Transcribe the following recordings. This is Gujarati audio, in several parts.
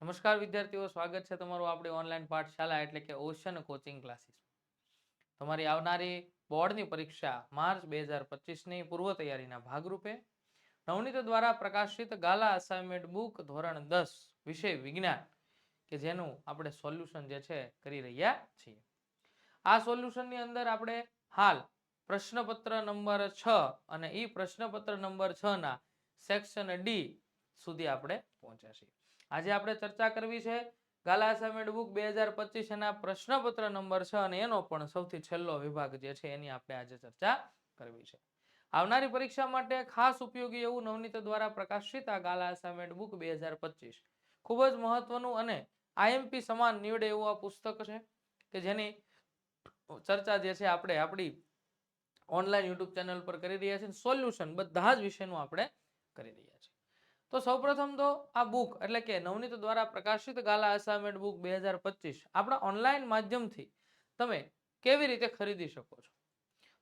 નમસ્કાર વિદ્યાર્થીઓ, સ્વાગત છે તમારું આપણી ઓનલાઈન પાઠશાળા એટલે કે ઓશન કોચિંગ ક્લાસીસ. તમારી આવનારી બોર્ડની પરીક્ષા માર્ચ 2025ની પૂર્વ તૈયારીના ભાગરૂપે નવનીત દ્વારા પ્રકાશિત ગાલા અસાઇનમેન્ટ બુક ધોરણ 10 વિષય વિજ્ઞાન કે જેનું આપણે સોલ્યુશન જે છે કરી રહ્યા છીએ. આ સોલ્યુશનની અંદર આપણે હાલ પ્રશ્નપત્ર નંબર 6 અને ઈ પ્રશ્નપત્ર નંબર 6 ના સેક્શન ડી સુધી આપણે પહોંચ્યા છીએ. આજે આપણે ચર્ચા કરવી છે ગાલા અસાઇનમેન્ટ બુક 2025 એના પ્રશ્નપત્ર નંબર 6 અને એનો પણ સૌથી છેલ્લો વિભાગ જે છે એની આપણે આજે ચર્ચા કરવી છે. આવનારી પરીક્ષા માટે ખાસ ઉપયોગી એવું નવનીત દ્વારા પ્રકાશિત આ ગાલા અસાઇનમેન્ટ બુક 2025 ખૂબ જ મહત્વનું અને આઈએમપી સમાન નીવડે એવું આ પુસ્તક છે કે જેની ચર્ચા જે છે આપણે આપણી ઓનલાઈન યુટ્યુબ ચેનલ પર કરી રહ્યા છીએ. સોલ્યુશન બધા જ વિષયનું આપણે કરી રહ્યા છીએ. તો સૌપ્રથમ તો આ બુક એટલે કે નવનીત દ્વારા પ્રકાશિત ગાલા અસાઇનમેન્ટ બુક 2025 આપણા ઓનલાઈન માધ્યમથી તમે કેવી રીતે ખરીદી શકો છો?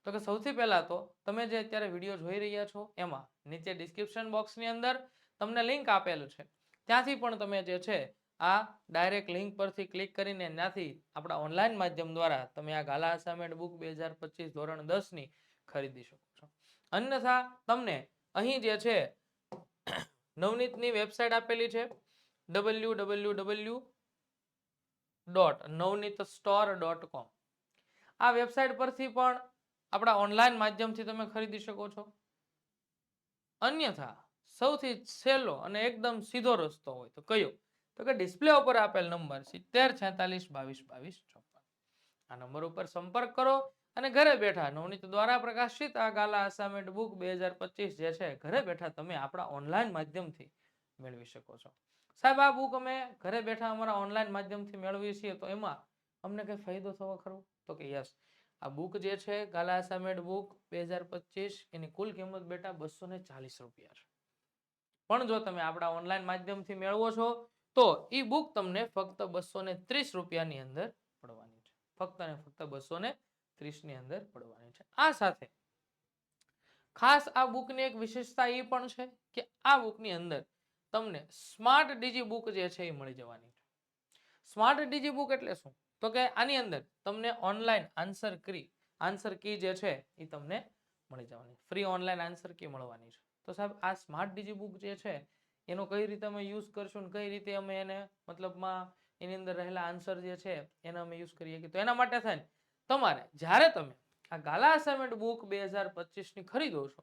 તો કે સૌથી પહેલા તો તમે જે અત્યારે વિડીયો જોઈ રહ્યા છો એમાં નીચે ડિસ્ક્રિપ્શન બોક્સની અંદર તમને લિંક આપેલું છે. ત્યાંથી પણ તમે જે છે આ ડાયરેક્ટ લિંક પરથી ક્લિક કરીને ત્યાંથી આપણા ઓનલાઈન માધ્યમ દ્વારા તમે આ ગાલા અસાઇનમેન્ટ બુક 2025 ધોરણ 10 ની ખરીદી શકો છો. અન્યથા તમને અહીં જે છે નવનીતની વેબસાઇટ આપેલી છે www.navnitstore.com. આ વેબસાઇટ પરથી પણ આપણા ઓનલાઈન માધ્યમથી તમે ખરીદી શકો છો. અન્યથા સૌથી સહેલો અને એકદમ સીધો રસ્તો હોય તો કયો? તો કે ડિસ્પ્લે ઉપર આપેલ નંબર 7046222254 આ નંબર ઉપર સંપર્ક કરો અને ઘરે બેઠા નવનીત દ્વારા પ્રકાશિત આ ગાલા અસાઇનમેન્ટ બુક 2025 જે છે ઘરે બેઠા તમે આપણા ઓનલાઈન માધ્યમથી મેળવી શકો છો. સાહેબ, આ બુક અમે ઘરે બેઠા અમારા ઓનલાઈન માધ્યમથી મેળવીએ છીએ તો એમાં અમને કઈ ફાયદો થવો ખરો? તો કે યસ, આ બુક જે છે ગાલા અસાઇનમેન્ટ બુક 2025 એની કુલ કિંમત બેટા 240 રૂપિયા છે. પણ જો તમે આપણા ઓનલાઈન માધ્યમથી મેળવો છો તો ઈ બુક તમને ફક્ત 230 રૂપિયાની અંદર પડવાની છે. ફક્ત ને ફક્ત 230 ની અંદર પડવાની છે. આ સાથે ખાસ આ બુકની એક વિશેષતા એ પણ છે કે આ બુકની અંદર તમને સ્માર્ટ ડીજી બુક જે છે એ મળી જવાની છે. સ્માર્ટ ડીજી બુક એટલે શું? તો કે આની અંદર તમને ઓનલાઈન આન્સર કી જે છે એ તમને મળી જવાની, ફ્રી ઓનલાઈન આન્સર કી મળવાની છે. તો સાહેબ, આ સ્માર્ટ ડીજી બુક જે છે એનો કઈ રીતે અમે યુઝ કરશું ને કઈ રીતે અમે એને મતલબમાં એની અંદર રહેલા આન્સર જે છે એને અમે યુઝ કરીએ કે તો એના માટે થાય તમારે જ્યારે તમે આ ગાલા અસાઇનમેન્ટ બુક 2025 ની ખરીદો છો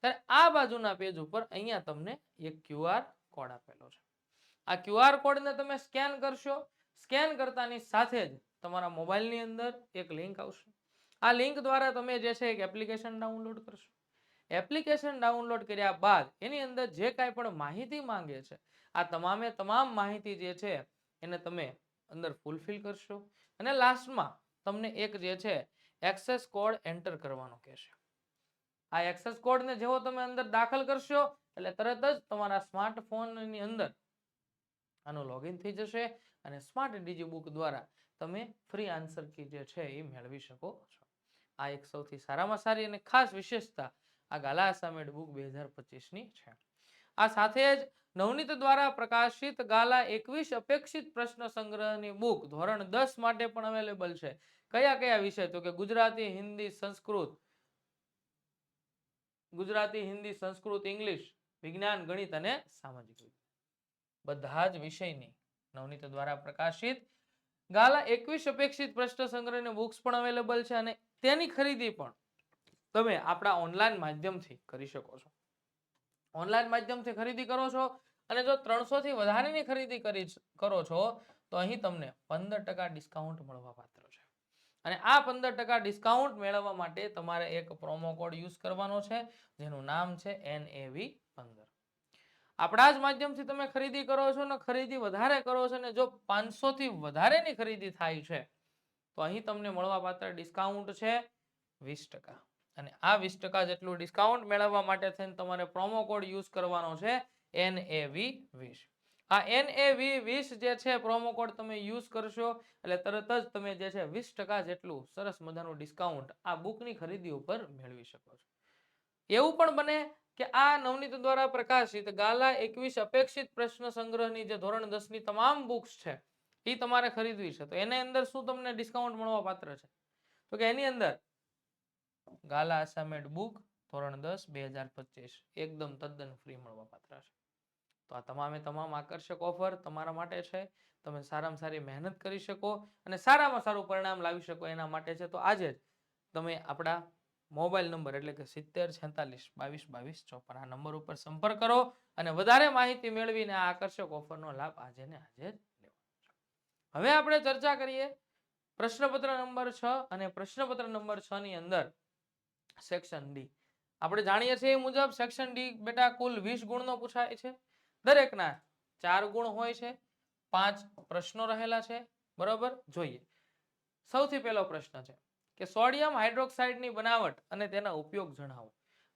ત્યારે આ બાજુના પેજ ઉપર અહીંયા તમને એક QR કોડ આપેલો છે. આ QR કોડને તમે સ્કેન કરશો. સ્કેન કરતાની સાથે જ તમારા મોબાઈલની અંદર એક લિંક આવશે. આ લિંક દ્વારા તમે જે છે એક એપ્લિકેશન ડાઉનલોડ કરશો. એપ્લિકેશન ડાઉનલોડ કર્યા બાદ એની અંદર જે કાંઈ પણ માહિતી માંગે છે આ તમામે તમામ માહિતી જે છે એને તમે અંદર ફૂલફિલ કરશો અને લાસ્ટમાં તમને એક જે છે એક્સેસ કોડ એન્ટર કરવાનો કહેશે. આ એક્સેસ કોડને જેવો તમે અંદર દાખલ કરશો એટલે તરત જ તમારા સ્માર્ટફોનની અંદર આનું લોગિન થઈ જશે અને સ્માર્ટ ડીજી બુક દ્વારા તમે ફ્રી આન્સર કી જે છે એ મેળવી શકો છો. આ એક સૌથી સારામાં સારી અને ખાસ વિશેષતા આ ગાલા અસાઇનમેન્ટ બુક 2025 ની છે. આ સાથે જ નવનીત દ્વારા પ્રકાશિત ગાલા 21 અપેક્ષિત પ્રશ્ન સંગ્રહની બુક ધોરણ 10 માટે પણ અવેલેબલ છે. કયા કયા વિષય? તો કે ગુજરાતી, હિન્દી, સંસ્કૃત, ઇંગ્લિશ, વિજ્ઞાન, ગણિત અને સામાજિક વિજ્ઞાન બધા જ વિષયની નવનીત દ્વારા પ્રકાશિત ગાલા 21 અપેક્ષિત પ્રશ્ન સંગ્રહની બુક્સ પણ અવેલેબલ છે અને તેની ખરીદી પણ તમે આપણા ઓનલાઈન માધ્યમથી કરી શકો છો. ઓનલાઈન માધ્યમથી ખરીદી કરો છો અને જો 300 થી વધારેની ખરીદી કરો છો તો અહીં તમને 15% ડિસ્કાઉન્ટ મળવા પાત્ર છે. અને આ 15% ડિસ્કાઉન્ટ મેળવવા માટે તમારે એક પ્રોમો કોડ યુઝ કરવાનો છે જેનું નામ છે NAV15. આપણા જ માધ્યમથી તમે ખરીદી કરો છો ને ખરીદી વધારે કરો છો ને જો 500 થી વધારેની ખરીદી થાય છે તો અહીં તમને મળવા પાત્ર ડિસ્કાઉન્ટ છે 20%. અને આ 20% જેટલું ડિસ્કાઉન્ટ મેળવવા માટે થઈને તમારે પ્રોમો કોડ યુઝ કરવાનો છે NAV20. આ NAV20 જે છે પ્રોમો કોડ તમે યુઝ કરશો એટલે તરત જ તમે જે છે 20% જેટલું સરસ મજાનું ડિસ્કાઉન્ટ આ બુકની ખરીદી ઉપર મેળવી શકો છો. એવું પણ બને કે આ નવનીત દ્વારા પ્રકાશિત ગાલા 21 અપેક્ષિત પ્રશ્ન સંગ્રહની જે ધોરણ 10 ની તમામ બુક્સ છે એ તમારે ખરીદવી છે. તો એની અંદર શું તમને ડિસ્કાઉન્ટ મળવા પાત્ર છે? તો કે એની અંદર ગાલા અસાઇનમેન્ટ બુક ધોરણ 10 2025 એકદમ તદ્દન ફ્રી મળવા પાત્ર છે. તો આ તમામે તમામ આકર્ષક ઓફર તમારા માટે છે. તમે સારામાં સારી મહેનત કરી શકો અને સારામાં સારું પરિણામ લાવી શકો એના માટે છે. તો આજે જ તમે આપણા મોબાઈલ નંબર એટલે કે 70 46 22 22 54 આ નંબર ઉપર સંપર્ક કરો અને વધારે માહિતી મેળવીને આ આકર્ષક ઓફરનો લાભ આજે ને આજે જ લેવાનો છે. હવે આપણે ચર્ચા કરીએ પ્રશ્નપત્ર નંબર 6 અને પ્રશ્નપત્ર નંબર 6 ની અંદર સેક્શન ડી. આપણે જાણીએ છીએ એ મુજબ સેક્શન ડી બેટા કુલ 20 ગુણનો પૂછાય છે. દરેકના 4 ગુણ હોય છે, 5 પ્રશ્નો રહેલા છે. બરોબર, જોઈએ. સૌથી પહેલો પ્રશ્ન છે કે સોડિયમ હાઇડ્રોક્સાઇડની બનાવટ અને તેના ઉપયોગ જણાવો.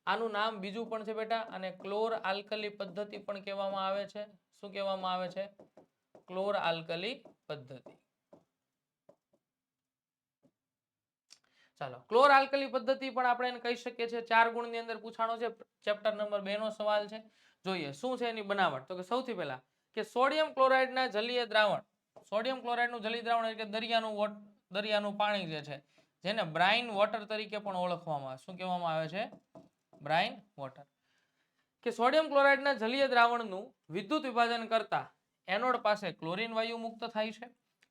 આનું નામ બીજું પણ છે બેટા, અને ક્લોર આલ્કલી પદ્ધતિ પણ કહેવામાં આવે છે. શું કહેવામાં આવે છે? ક્લોર આલ્કલી પદ્ધતિ. ચાલો, ક્લોર આલ્કલી પદ્ધતિ પણ આપણે એને કહી શકીએ છીએ. 4 ગુણની અંદર પૂછાણો છે. ચેપ્ટર નંબર 2 નો સવાલ છે. જોઈએ શું છે એની બનાવટ. તો કે સૌથી પહેલા કે સોડિયમ ક્લોરાઇડના જલીય દ્રાવણ, સોડિયમ ક્લોરાઇડનું જલીય દ્રાવણ એટલે કે દરિયાનું પાણી જે છે જેને બ્રાઇન વોટર તરીકે પણ ઓળખવામાં આવે. શું કહેવામાં આવે છે? Brine water. કે સોડિયમ ક્લોરાઇડના જલીય દ્રાવણનું વિદ્યુત વિભાજન કરતા એનોડ પાસે ક્લોરીન વાયુ મુક્ત થાય છે,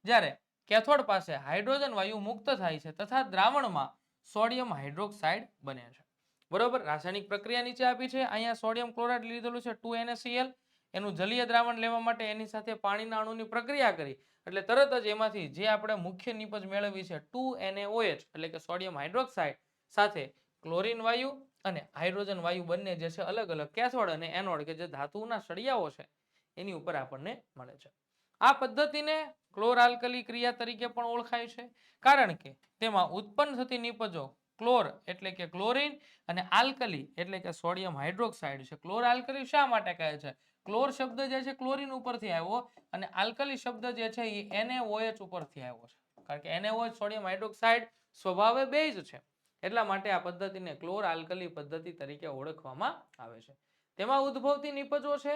જ્યારે કેથોડ પાસે હાઇડ્રોજન વાયુ મુક્ત થાય છે તથા દ્રાવણમાં સોડિયમ હાઇડ્રોક્સાઇડ બને છે. બરોબર, રાસાયણિક પ્રક્રિયા નીચે આપી છે. અહીંયા સોડિયમ ક્લોરાઇડ લીધેલું છે 2NaCl. એનું જલીય દ્રાવણ લેવા માટે એની સાથે પાણીના અણુની પ્રક્રિયા કરી એટલે તરત જ એમાંથી જે આપણે મુખ્ય નિપજ મેળવી છે 2NaOH એટલે કે સોડિયમ હાઇડ્રોક્સાઇડ સાથે ક્લોરીન વાયુ અને હાઇડ્રોજન વાયુ બંને જે છે અલગ અલગ કેથોડ અને એનોડ કે જે ધાતુના સળિયાઓ છે એની ઉપર આપણને મળે છે. આ પદ્ધતિને ક્લોર આલ્કલી ક્રિયા તરીકે પણ ઓળખાય છે, કારણ કે તેમાં ઉત્પન્ન થતી નિપજો ક્લોર એટલે કે ક્લોરીન અને આલ્કલી એટલે કે સોડિયમ હાઇડ્રોક્સાઇડ છે. ક્લોર આલ્કલી શા માટે કહે છે? ક્લોર શબ્દ જે છે ક્લોરીન ઉપરથી આવ્યો અને આલ્કલી શબ્દ જે છે એ NaOH ઉપરથી આવ્યો છે, કારણ કે NaOH સોડિયમ હાઇડ્રોક્સાઇડ સ્વભાવે બેઝ છે. એટલા માટે આ પદ્ધતિને ક્લોર આલ્કલી પદ્ધતિ તરીકે ઓળખવામાં આવે છે. તેમાં ઉદ્ભવતી નિપજો છે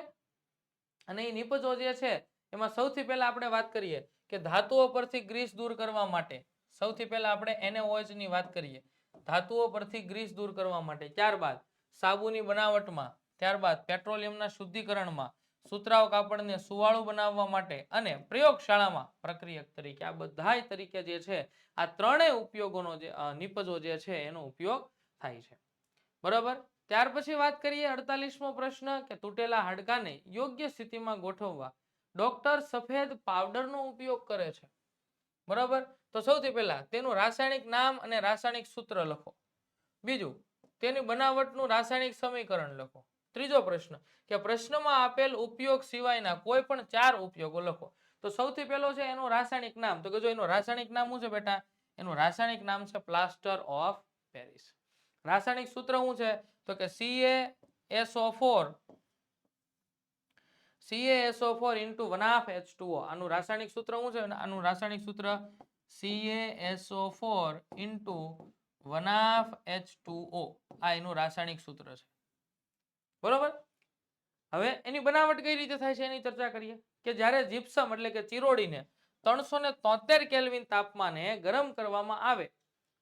અને એ નિપજો જે છે એમાં સૌથી પહેલા આપણે વાત કરીએ કે ધાતુઓ પરથી ગ્રીસ દૂર કરવા માટે સૌથી પહેલા આપણે NaOH ની વાત કરીએ. ધાતુઓ પરથી ગ્રીસ દૂર કરવા માટે, ત્યારબાદ સાબુની બનાવટમાં, ત્યારબાદ પેટ્રોલિયમના શુદ્ધિકરણમાં, સુતરાઉ કાપડને સુવાળું બનાવવા માટે અને પ્રયોગશાળામાં પ્રક્રિયક તરીકે, આ બધાય તરીકે જે છે આ ત્રણેય ઉપયોગોનો જે નિપજો જે છે એનો ઉપયોગ થાય છે. બરાબર, ત્યાર પછી વાત કરીએ 48મો પ્રશ્ન કે તૂટેલા હાડકાને યોગ્ય સ્થિતિમાં ગોઠવવા ડોક્ટર સફેદ પાવડરનો ઉપયોગ કરે છે. બરાબર, તો સૌથી પહેલા તેનું રાસાયણિક નામ અને રાસાયણિક સૂત્ર લખો. બીજું, તેની બનાવટનું રાસાયણિક સમીકરણ લખો. ત્રીજો પ્રશ્ન કે પ્રશ્નમાં આપેલ ઉપયોગ સિવાયના કોઈ પણ 4 ઉપયોગો લખો. તો સૌથી પહેલો છે એનું રાસાયણિક નામ. તો કે જો એનું રાસાયણિક નામ શું છે બેટા? એનું રાસાયણિક નામ છે પ્લાસ્ટર ઓફ પેરિસ. રાસાયણિક સૂત્ર શું છે? તો કે CaSO4 into 1/2H2O. આનું રાસાયણિક સૂત્ર શું છે? આનું રાસાયણિક સૂત્ર CaSO4 into 1/2H2O. આ એનું રાસાયણિક સૂત્ર છે. બરોબર, હવે એની બનાવટ કઈ રીતે થાય છે એની ચર્ચા કરીએ. કે જ્યારે જીપ્સમ એટલે કે ચિરોડીને 373 કેલ્વિન તાપમાને ગરમ કરવામાં આવે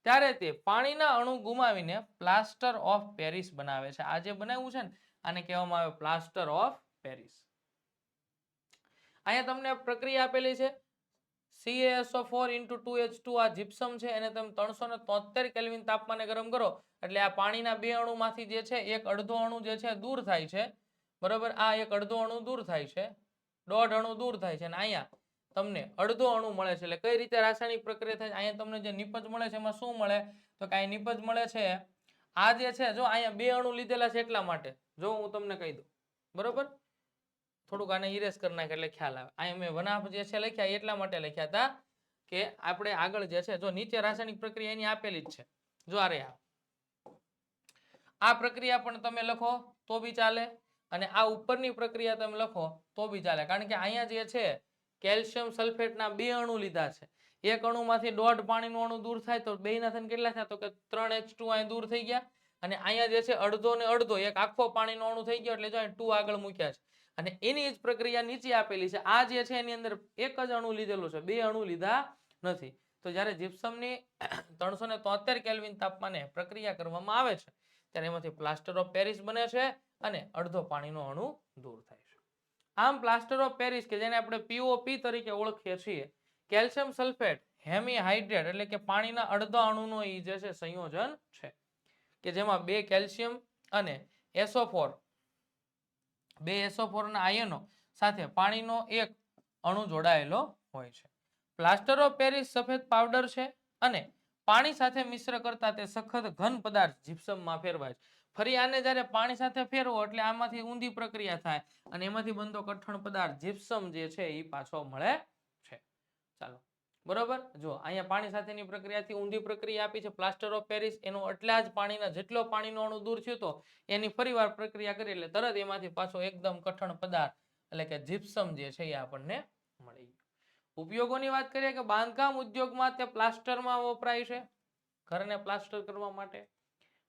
ત્યારે તે પાણીના અણુ ગુમાવીને પ્લાસ્ટર ઓફ પેરિસ બનાવે છે. આ જે બનાવ્યું છે ને આને કહેવામાં આવે પ્લાસ્ટર ઓફ પેરિસ. અહીંયા તમને પ્રક્રિયા આપેલી છે CaSO4 into 2H2. આ જીપ્સમ છે એને તમે 373 કેલ્વિન તાપમાને ગરમ કરો એટલે આ પાણીના 2 અણુમાંથી જે છે એક અડધો અણુ જે છે દૂર થાય છે. બરોબર, આ એક અડધો અણુ દૂર થાય છે, દોઢ અણુ દૂર થાય છે, અને અહીંયા તમને અડધો અણુ મળે છે. એટલે કઈ રીતે રાસાયણિક પ્રક્રિયા થાય? અહીંયા તમને જે નિપજ મળે છે એમાં શું મળે? તો કે આ નિપજ મળે છે આ જે છે, જો અહીંયા 2 અણુ લીધેલા છે એટલા માટે, જો હું તમને કહી દઉં. બરોબર, થોડુંક આને ઇરેઝ કરી નાખે એટલે ખ્યાલ આવે. અહીંયા મેં વનાફ જે છે લખ્યા એટલા માટે લખ્યા હતા કે આપણે આગળ જે છે જો નીચે રાસાયણિક પ્રક્રિયા એની આપેલી જ છે. જો આ પ્રક્રિયા પણ તમે લખો તો બી ચાલે અને આ ઉપરની પ્રક્રિયા તમે લખો તો બી ચાલે, કારણ કે અહીંયા જે છે કેલ્શિયમ સલ્ફેટના 2 અણુ લીધા છે. એક અણુમાંથી દોઢ પાણીનું અણુ દૂર થાય તો 2 ના થઈને કેટલા થયા? તો કે 3H2 અહીં દૂર થઈ ગયા. અને અહીંયા જે છે અડધો ને અડધો એક આખો પાણીનો અણુ થઈ ગયો એટલે જો 2 આગળ મૂક્યા છે અને એની જ પ્રક્રિયા નીચે આપેલી છે આ જે છે એની અંદર એક જ અણુ લીધેલો છે બે અણુ લીધા નથી તો જ્યારે જીપ્સમની 373 કેલ્વિન તાપમાને પ્રક્રિયા કરવામાં આવે છે ત્યારે એમાંથી પ્લાસ્ટર ઓફ પેરિસ બને છે અને અડધો પાણીનો અણુ દૂર થાય છે આમ પ્લાસ્ટર ઓફ પેરિસ કે જેને આપણે POP તરીકે ઓળખીએ છીએ કેલ્શિયમ સલ્ફેટ હેમીહાઇડ્રેટ એટલે કે પાણીના અડધા અણુનો ઈ જે છે સંયોજન છે કે જેમાં 2 કેલ્શિયમ અને SO4 બે SO4 ના આયનો સાથે પાણીનો એક અણુ જોડાયેલો હોય છે પ્લાસ્ટર ઓફ પેરિસ સફેદ પાવડર છે અને પાણી સાથે મિશ્ર કરતા તે સખત ઘન પદાર્થ જીપ્સમમાં ફેરવાય છે ફરી આને જ્યારે પાણી સાથે ફેરવો એટલે આમાંથી ઊંધી પ્રક્રિયા થાય અને એમાંથી બનતો કઠણ પદાર્થ જીપ્સમ જે છે એ પાછો મળે છે ચાલો બરોબર જો અહીંયા પાણી સાથેની પ્રક્રિયાથી ઊંધી પ્રક્રિયા આપી છે પ્લાસ્ટર ઓફ પેરિસ એનો એટલા જ પાણીના જેટલો પાણીનો અણુ દૂર થયો તો એની ફરીવાર પ્રક્રિયા કરી એટલે તરત એમાંથી પાછો એકદમ કઠણ પદાર્થ એટલે કે જીપ્સમ જે છે એ આપણને મળી ગયો ઉપયોગોની વાત કરીએ કે બાંધકામ ઉદ્યોગમાં તે પ્લાસ્ટરમાં વપરાય છે ઘરને પ્લાસ્ટર કરવા માટે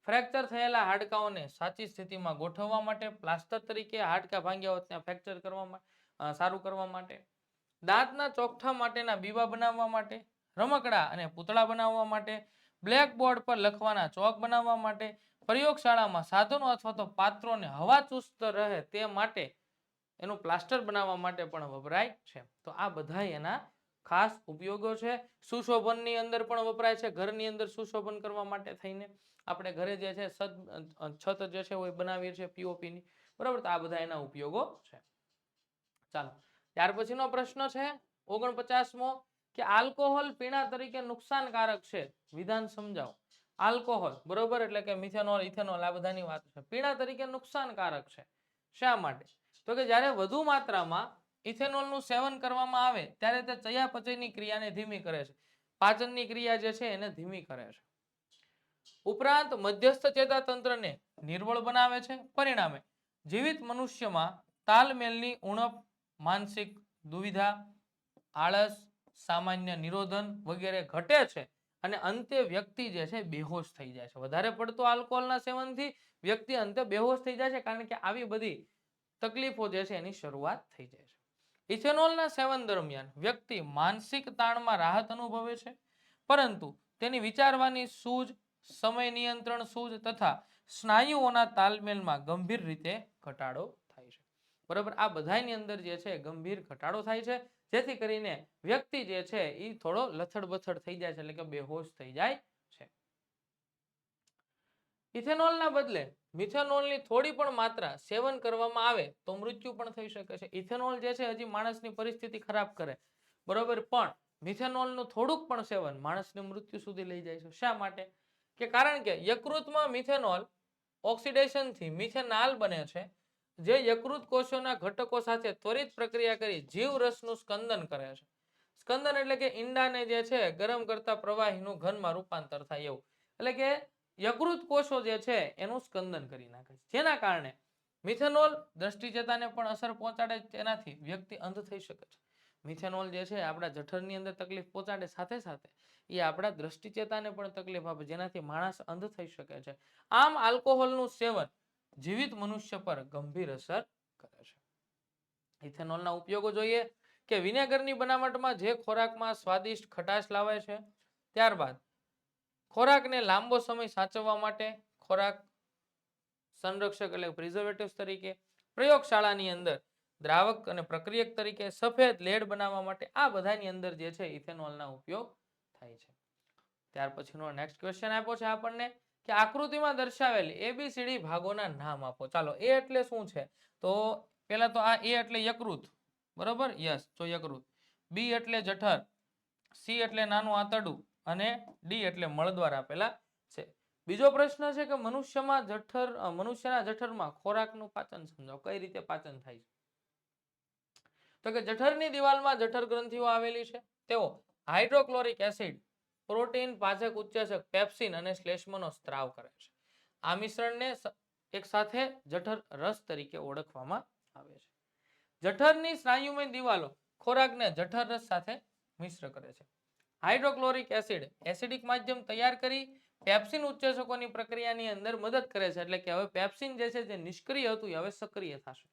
ફ્રેક્ચર થયેલા હાડકાઓને સાચી સ્થિતિમાં ગોઠવવા માટે પ્લાસ્ટર તરીકે હાડકા ભાંગ્યા હોત ત્યાં ફ્રેક્ચર કરવામાં સારું કરવા માટે દાંતના ચોકઠા માટેના બીવા બનાવવા માટે રમકડા અને પૂતળા બનાવવા માટે બ્લેકબોર્ડ પર લખવાના ચોક બનાવવા માટે પ્રયોગશાળામાં સાધનો અથવા તો પાત્રોને હવા ચુસ્ત રહે તે માટે એનું પ્લાસ્ટર બનાવવા માટે પણ વપરાય છે તો આ બધા એના ખાસ ઉપયોગો છે સુશોભનની અંદર પણ વપરાય છે ઘરની અંદર સુશોભન કરવા માટે થઈને આપણે ઘરે જે છે છત જે છે એ બનાવીએ છીએ POP ની બરાબર તો આ બધા એના ઉપયોગો છે ચાલો ત્યાર પછીનો પ્રશ્ન છે 49મો કે આલ્કોહોલ પીણા તરીકે નુકસાનકારક છે વિધાન સમજાવો આલ્કોહોલ બરોબર એટલે કે મિથેનોલ ઇથેનોલ આ બધાની વાત છે પીણા તરીકે નુકસાનકારક છે શા માટે તો કે જ્યારે વધુ માત્રામાં ઇથેનોલનું સેવન કરવામાં આવે ત્યારે તે ચયાપચયની ક્રિયાને ધીમી કરે છે પાચનની ક્રિયા જે છે એને ધીમી કરે છે ઉપરાંત મધ્યસ્થ ચેતાતંત્રને નિર્બળ બનાવે છે પરિણામે જીવિત મનુષ્યમાં તાલમેલની ઉણપ માનસિક દુવિધા આળસ સામાન્ય નિરોધન વગેરે ઘટે છે અને અંતે વ્યક્તિ જે છે બેહોશ થઈ જાય છે વધારે પડતો આલ્કોહોલના સેવનથી વ્યક્તિ અંતે બેહોશ થઈ જાય છે કારણ કે આવી બધી તકલીફો જે છે એની શરૂઆત થઈ જાય છે ઇથેનોલના સેવન દરમિયાન વ્યક્તિ માનસિક તાણમાં રાહત અનુભવે છે પરંતુ તેની વિચારવાની સૂઝ સમય નિયંત્રણ સૂઝ તથા સ્નાયુઓના તાલમેલમાં ગંભીર રીતે ઘટાડો થાય છે બરાબર આ બધાની અંદર જે છે ગંભીર ઘટાડો થાય છે જેથી કરીને વ્યક્તિ જે છે એ થોડો લથડબથડ થઈ જાય છે એટલે કે બેહોશ થઈ જાય છે ઇથેનોલના બદલે મિથેનોલની થોડી પણ માત્રા સેવન કરવામાં આવે તો મૃત્યુ પણ થઈ શકે છે ઇથેનોલ જે છે હજી માણસની પરિસ્થિતિ ખરાબ કરે બરોબર પણ મિથેનોલનું થોડુંક પણ સેવન માણસને મૃત્યુ સુધી લઈ જાય છે શા માટે કે કારણ કે યકૃતમાં મિથેનોલ ઓક્સિડેશનથી મિથેનાલ બને છે જે યકૃત કોષોના ઘટકો સાથે ત્વરિત પ્રક્રિયા કરી જીવરસનું સ્કંદન કરે છે સ્કંદન એટલે કે ઈંડાને જે છે ગરમ કરતા પ્રવાહીનું ઘનમાં રૂપાંતર થાય એવું એટલે કે યકૃત કોષો જે છે એનું સ્કંદન કરી નાખે છે જેના કારણે મિથેનોલ દ્રષ્ટિચેતાને પણ અસર પહોંચાડે તેનાથી વ્યક્તિ અંધ થઈ શકે છે મિથેનોલ જે છે આપણા જઠરની અંદર તકલીફ પહોંચાડે સાથે સાથે એ આપણા દ્રષ્ટિચેતાને પણ તકલીફ આપે જેનાથી માણસ અંધ થઈ શકે છે આમ આલ્કોહોલનું સેવન જીવિત મનુષ્ય પર ગંભીર અસર કરે છે ઇથેનોલના ઉપયોગો જોઈએ કે વિનેગરની બનાવટમાં જે ખોરાકમાં સ્વાદિષ્ટ ખટાશ લાવે છે ત્યારબાદ ખોરાકને લાંબો સમય સાચવવા માટે ખોરાક સંરક્ષક એટલે પ્રિઝર્વેટિવ્સ તરીકે પ્રયોગશાળાની અંદર દ્રાવક અને પ્રક્રિયક તરીકે સફેદ લેડ બનાવવા માટે આ બધાની અંદર જે છે ઇથેનોલના ઉપયોગ થાય છે ત્યાર પછીનો નેક્સ્ટ ક્વેશ્ચન આપ્યો છે આપણને કે આકૃતિમાં દર્શાવેલી ABCD ભાગોના નામ આપો ચાલો એ એટલે શું છે તો પહેલા તો આ એ એટલે યકૃત બરોબર યસ તો યકૃત બી એટલે જઠર સી એટલે નાનું આંતરડું અને ડી એટલે મળદ્વાર આપેલા છે બીજો પ્રશ્ન છે કે મનુષ્યના જઠરમાં ખોરાકનું પાચન સમજાવો કઈ રીતે પાચન થાય છે તો કે જઠરની દિવાલમાં જઠર ગ્રંથિઓ આવેલી છે તેઓ હાઇડ્રોક્લોરિક એસિડ પ્રોટીન પાચક ઉત્સેચક પેપ્સિન અને શ્લેષ્મનો સ્ત્રાવ કરે છે આ મિશ્રણને એક સાથે જઠર રસ તરીકે ઓળખવામાં આવે છે જઠરની સ્નાયુમય દિવાલો ખોરાકને જઠર રસ સાથે મિશ્ર કરે છે હાઇડ્રોક્લોરિક એસિડ એસિડિક માધ્યમ તૈયાર કરી પેપ્સિન ઉત્સેચકોની પ્રક્રિયાની અંદર મદદ કરે છે. એટલે કે હવે પેપ્સિન જે છે જે નિષ્ક્રિય હતું એ હવે સક્રિય થશે.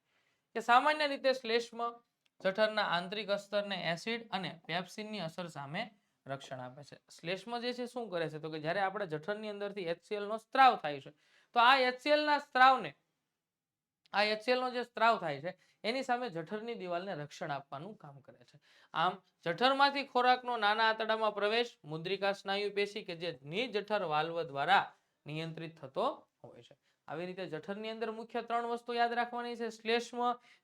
કે સામાન્ય રીતે શ્લેષ્મ જઠરના આંતરિક અસ્તરને એસિડ અને પેપ્સિનની અસર સામે રક્ષણ આપે છે. શ્લેષ્મ જે છે શું કરે છે તો કે જ્યારે આપણે જઠરની અંદરથી HCl નો સ્ત્રાવ થાય છે તો આ HCl ના સ્ત્રાવને આ HCl નો જે સ્ત્રાવ થાય છે એની સામે જઠરની દિવાલને રક્ષણ આપવાનું કામ કરે છે. આમ જઠરમાંથી ખોરાકનો નાના આંતરડામાં પ્રવેશ મુદ્રિકા સ્નાયુ પેશી કે જે નિજઠર વાલ્વ દ્વારા નિયંત્રિત થતો હોય છે. આવી રીતે જઠરની અંદર મુખ્ય 3 વસ્તુ યાદ રાખવાની છે. શ્લેષ્મ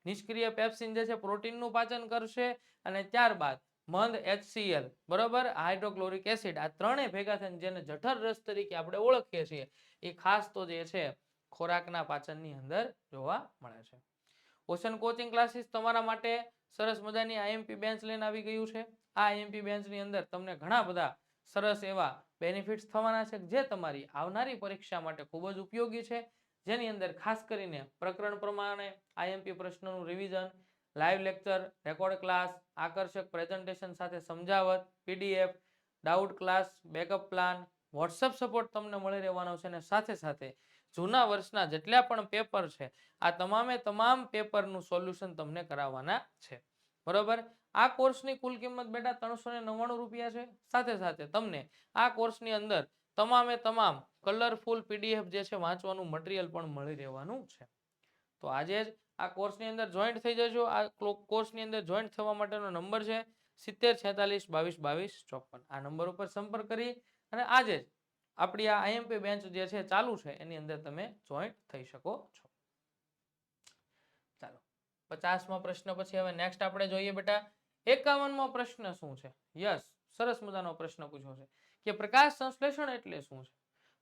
નિષ્ક્રિય પેપ્સિન જે છે પ્રોટીનનું પાચન કરશે અને ત્યારબાદ મંદ HCl બરોબર હાઇડ્રોક્લોરિક એસિડ આ ત્રણેય ભેગા થઈને જેને જઠર રસ તરીકે આપણે ઓળખીએ છીએ એ ખાસ તો જે છે ખોરાકના પાચનની અંદર જોવા મળે છે. ઓશન કોચિંગ ક્લાસીસ તમારા માટે સરસ મજાની આઈએમપી બેન્ચ લઈને આવી ગયું છે. આ આઈએમપી બેન્ચની અંદર તમને ઘણા બધા સરસ એવા બેનિફિટ્સ થવાના છે જે તમારી આવનારી પરીક્ષા માટે ખૂબ જ ઉપયોગી છે. જેની અંદર ખાસ કરીને પ્રકરણ પ્રમાણે આઈએમપી પ્રશ્નોનું revision, live lecture, record class, આકર્ષક પ્રેઝન્ટેશન સાથે સમજાવટ, PDF, doubt class, backup plan, WhatsApp support તમને મળી રહેવાનો છે અને સાથે સાથે જૂના વર્ષના જેટલા પણ પેપર છે આ તમામ પેપરનું સોલ્યુશન તમને કરાવવાના છે. બરોબર. આ કોર્સની કુલ કિંમત બેટા 399 રૂપિયા છે. સાથે સાથે તમને આ કોર્સની અંદર તમામ કલરફુલ પીડીએફ જે છે વાંચવાનું મટીરિયલ પણ મળી રહેવાનું છે. તો આજે જ આ કોર્સની અંદર જોઈન્ટ થઈ જજો. આ કોર્સની અંદર જોઈન્ટ થવા માટેનો નંબર છે 70 46 22 22 54. આ નંબર ઉપર સંપર્ક કરી અને આજે જ આપણી આ આઈએમપી બેન્ચ જે છે ચાલુ છે એની અંદર તમે જોઈન્ટ થઈ શકો છો. ચાલો 50મો પ્રશ્ન પછી હવે નેક્સ્ટ આપણે જોઈએ બેટા 51મો પ્રશ્ન શું છે. યસ, સરસ મજાનો પ્રશ્ન પૂછ્યો છે કે પ્રકાશ સંશ્લેષણ એટલે શું છે.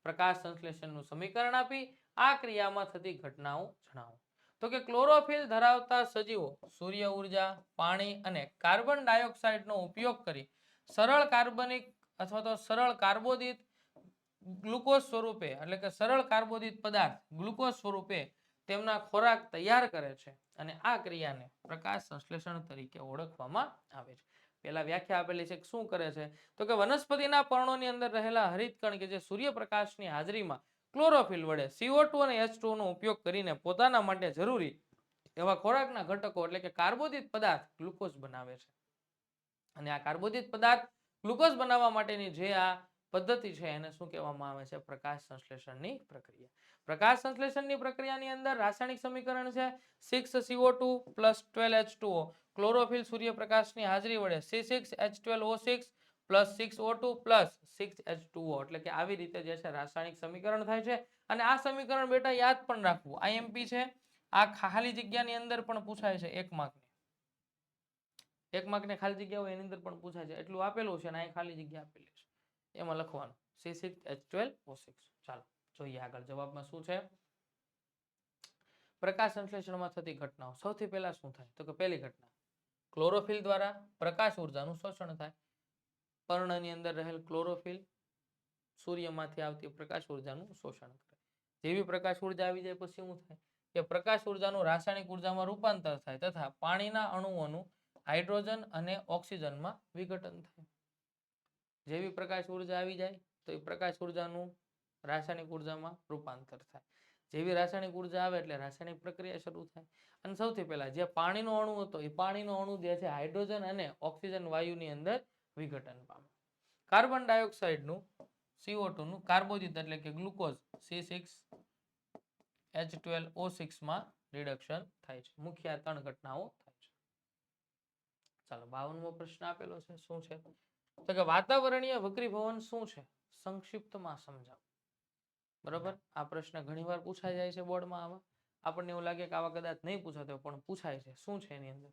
પ્રકાશ સંશ્લેષણનું સમીકરણ આપી આ ક્રિયામાં થતી ઘટનાઓ જણાવો. તો કે ક્લોરોફિલ ધરાવતા સજીવો સૂર્ય ઉર્જા, પાણી અને કાર્બન ડાયોક્સાઇડનો ઉપયોગ કરી સરળ કાર્બનિક અથવા તો સરળ કાર્બોદિત ગ્લુકોઝ સ્વરૂપે એટલે કે સરળ કાર્બોદિત પદાર્થ ગ્લુકોઝ સ્વરૂપે તેમના ખોરાક તૈયાર કરે છે અને આ ક્રિયાને પ્રકાશ સંશ્લેષણ તરીકે ઓળખવામાં આવે છે. પહેલા વ્યાખ્યા આપેલી છે શું કરે છે તો કે વનસ્પતિના પર્ણોની અંદર રહેલા હરિતકણ કે જે સૂર્યપ્રકાશની હાજરીમાં ક્લોરોફિલ વડે CO2 અને H2O નો ઉપયોગ કરીને પોતાના માટે જરૂરી એવા ખોરાકના ઘટકો એટલે કે કાર્બોદિત પદાર્થ ગ્લુકોઝ બનાવે છે. અને આ કાર્બોદિત પદાર્થ ગ્લુકોઝ બનાવવા માટેની જે આ પદ્ધતિ છે એને શું કહેવામાં આવે છે પ્રકાશ સંશ્લેષણની પ્રક્રિયા. પ્રકાશ સંશ્લેષણની પ્રક્રિયાની અંદર રાસાયણિક સમીકરણ છે 6CO2 + 12H2O. ક્લોરોફિલ સૂર્યપ્રકાશની હાજરી વડે C6H12O6 + 6O2 + 6H2O એટલે કે આવી રીતે જે છે રાસાયણિક સમીકરણ થાય છે. અને આ સમીકરણ બેટા યાદ પણ રાખવું આઈએમપી છે. આ ખાલી જગ્યાની અંદર પણ પૂછાય છે 1 માર્કને ખાલી જગ્યા હોય એની અંદર પણ પૂછાય છે. એટલું આપેલું છે અને અહીં ખાલી જગ્યા આપેલી છે એમાં લખવાનું C6H12O6. ચાલો જોઈએ આગળ જવાબમાં શું છે. પ્રકાશ સંશ્લેષણમાં થતી ઘટનાઓ. સૌથી પહેલા શું થાય તો કે પહેલી ઘટના ક્લોરોફિલ દ્વારા પ્રકાશ ઉર્જાનું શોષણ થાય. પર્ણની અંદર રહેલ ક્લોરોફિલ સૂર્યમાંથી આવતી પ્રકાશ ઉર્જાનું શોષણ કરે. જેવી પ્રકાશ ઉર્જા આવી જાય પછી શું થાય કે પ્રકાશ ઉર્જાનું રાસાયણિક ઉર્જામાં રૂપાંતર થાય તથા પાણીના અણુઓનું હાઇડ્રોજન અને ઓક્સિજનમાં વિઘટન થાય. જેવી પ્રકાશ ઉર્જા આવી જાય તો એ પ્રકાશ ઉર્જાનું રાસાયણિક ઉર્જામાં રૂપાંતર થાય. જેવી રાસાયણિક ઉર્જા આવે એટલે રાસાયણિક પ્રક્રિયા શરૂ થાય. અને સૌથી પહેલા જે પાણીનો અણુ હતો એ પાણીનો અણુ જે છે હાઇડ્રોજન અને ઓક્સિજન વાયુની અંદર વિઘટન પામે. કાર્બન ડાયોક્સાઇડનું CO2 નું કાર્બોદિત એટલે કે ગ્લુકોઝ C6H12O6 માં રિડક્શન થાય છે. મુખ્ય 3 ઘટનાઓ થાય છે. ચાલો 52મો પ્રશ્ન આપેલો છે શું છે તો કે વાતાવરણીય વક્રીભવન શું છે સંક્ષિપ્તમાં સમજાવો. બરોબર. આ પ્રશ્ન ઘણીવાર પૂછાઈ જાય છે બોર્ડમાં. આવા આપણને એવું લાગે કે આવા કદાચ નહીં પૂછાતો પણ પૂછાય છે. શું છે એની અંદર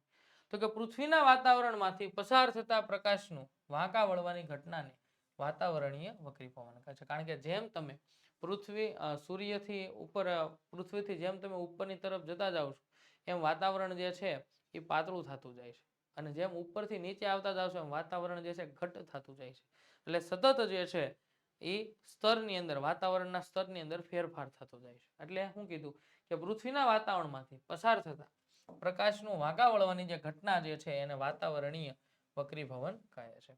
તો કે પૃથ્વીના વાતાવરણમાંથી પસાર થતા પ્રકાશનું વાંકા વળવાની ઘટનાને વાતાવરણીય વક્રીભવન કહે છે. કારણ કે જેમ તમે સૂર્યથી ઉપર પૃથ્વીથી જેમ તમે ઉપરની તરફ જતા જાવ છો એમ વાતાવરણ જે છે એ પાતળું થતું જાય છે અને જેમ ઉપરથી નીચે આવતા જાવ છો એમ વાતાવરણ જે છે ઘટ થતું જાય છે. એટલે સતત જે છે એ સ્તરની અંદર વાતાવરણના સ્તરની અંદર ફેરફાર થતો જાય છે. એટલે શું કીધું કે પૃથ્વીના વાતાવરણમાંથી પસાર થતા પ્રકાશનું વાંકા વળવાની જે ઘટના જે છે એને વાતાવરણીય વક્રીભવન કહે છે.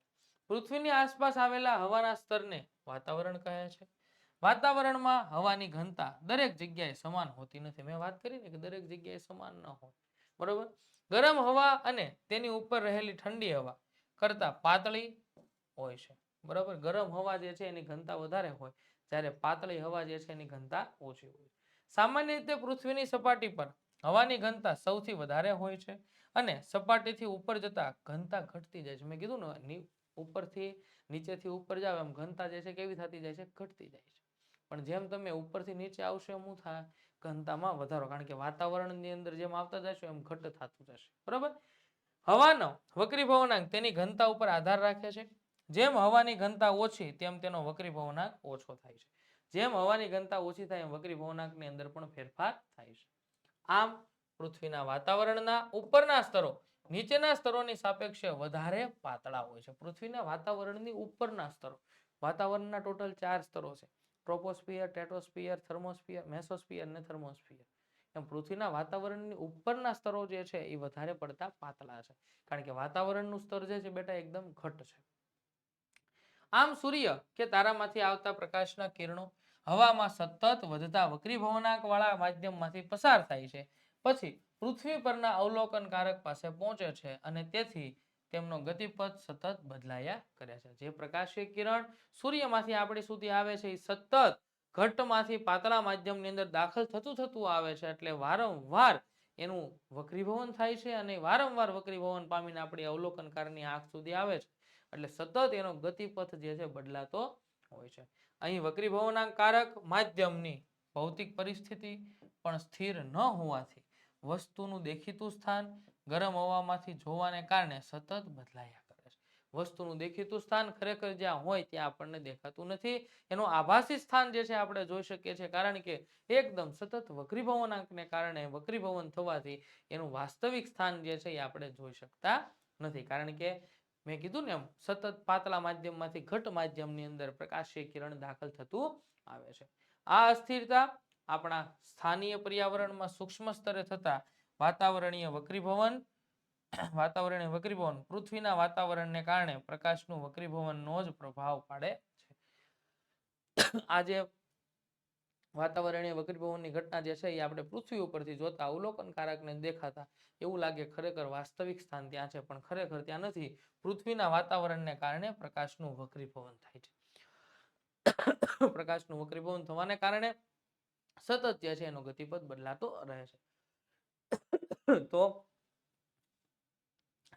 પૃથ્વીની આસપાસ આવેલા હવાના સ્તરને વાતાવરણ કહે છે. વાતાવરણમાં હવાની ઘનતા દરેક જગ્યાએ સમાન હોતી નથી. મેં વાત કરી ને કે દરેક જગ્યાએ સમાન ન હોય, બરોબર. ગરમ હવા અને તેની ઉપર રહેલી ઠંડી હવા કરતા પાતળી હોય છે, બરોબર. ગરમ હવા જે છે એની ઘનતા વધારે હોય, જ્યારે પાતળી હવા જે છે એની ઘનતા ઓછી હોય. સામાન્ય રીતે પૃથ્વીની સપાટી પર હવાની ઘનતા સૌથી વધારે હોય છે અને સપાટીથી ઉપર જતા ઘનતા ઘટતી જાય છે. મેં કીધું ને ઉપરથી નીચેથી ઉપર જાવ એમ ઘનતા જે છે કેવી થતી જાય છે, ઘટતી જાય છે. પણ જેમ તમે ઉપરથી નીચે આવશો એમ શું થાય, ઘનતામાં વધારો, કારણ કે વાતાવરણની અંદર જેમ આવતા જશો એમ ઘટ થતું જશે, બરોબર. હવાનો વક્રીભવનાંક તેની ઘનતા ઉપર આધાર રાખે છે. જેમ હવાની ઘનતા ઓછી તેમ તેનો વક્રીભવનાંક ઓછો થાય છે. જેમ હવાની ઘનતા ઓછી થાય એમ વક્રીભવનાંકની અંદર પણ ફેરફાર થાય છે. આમ પૃથ્વીના વાતાવરણના ઉપરના સ્તરો નીચેના સ્તરોની સાપેક્ષે વધારે પાતળા હોય છે. પૃથ્વીના વાતાવરણની ઉપરના સ્તરો, વાતાવરણના ટોટલ 4 સ્તરો છે: ટ્રોપોસ્ફિયર, ટેટ્રોસ્ફિયર, થર્મોસ્ફિયર, મેસોસ્ફિયર અને થર્મોસ્ફિયર. એમ પૃથ્વીના વાતાવરણની ઉપરના સ્તરો જે છે એ વધારે પડતા પાતળા છે, કારણ કે વાતાવરણનું સ્તર જે છે બેટા એકદમ ઘટ છે. આમ સૂર્ય કે તારામાંથી આવતા પ્રકાશના કિરણો હવામાં સતત વધતા વક્રીભવનાંક વાળા માધ્યમમાંથી પસાર થાય છે, પછી પૃથ્વી પરના અવલોકનકારક પાસે પહોંચે છે અને તેથી તેમનો ગતિપથ સતત બદલાયા કરે છે. જે પ્રકાશીય કિરણ સૂર્યમાંથી આપણી સુધી આવે છે એ સતત ઘટમાંથી પાતળા માધ્યમની અંદર દાખલ થતું આવે છે, એટલે વારંવાર એનું વક્રીભવન થાય છે અને વારંવાર વક્રીભવન પામીને આપણી અવલોકનકારની આંખ સુધી આવે છે, એટલે સતત એનો ગતિપથ જે છે બદલાતો હોય છે. અહીં વક્રીભવનાંક કારક માધ્યમની ભૌતિક પરિસ્થિતિ પણ સ્થિર ન હોવાથી વસ્તુનું દેખીતું સ્થાન ગરમ હવામાંથી જોવાને કારણે સતત બદલાયા કરે છે. વસ્તુનું દેખીતું સ્થાન ખરેખર જ્યાં હોય ત્યાં આપણને દેખાતું નથી. એનું આભાસી સ્થાન જે છે આપણે જોઈ શકીએ છીએ, કારણ કે એકદમ સતત વક્રીભવનાંકને કારણે વક્રીભવન થવાથી એનું વાસ્તવિક સ્થાન જે છે એ આપણે જોઈ શકતા નથી, કારણ કે મેં કીધું ને એમ સતત પાતળા માધ્યમમાંથી ઘટ માધ્યમની અંદર પ્રકાશીય કિરણ દાખલ થતું આવે છે. આ અસ્થિરતા આપણા સ્થાનીય પર્યાવરણમાં સૂક્ષ્મ સ્તરે થતા વાતાવરણીય વક્રીભવન પૃથ્વીના વાતાવરણને કારણે પ્રકાશનું વક્રીભવનનો જ પ્રભાવ પાડે છે. આજે વાતાવરણીય વક્રીભવનની ઘટના જે છે એ આપણે પૃથ્વી ઉપરથી જોતા અવલોકનકારકને દેખાતા એવું લાગે ખરેખર વાસ્તવિક સ્થાન ત્યાં છે, પણ ખરેખર ત્યાં નથી. પૃથ્વીના વાતાવરણને કારણે પ્રકાશનું વક્રીભવન થાય છે. પ્રકાશનું વક્રીભવન થવાને કારણે સતત જે છે એનો ગતિપથ બદલાતો રહે છે. તો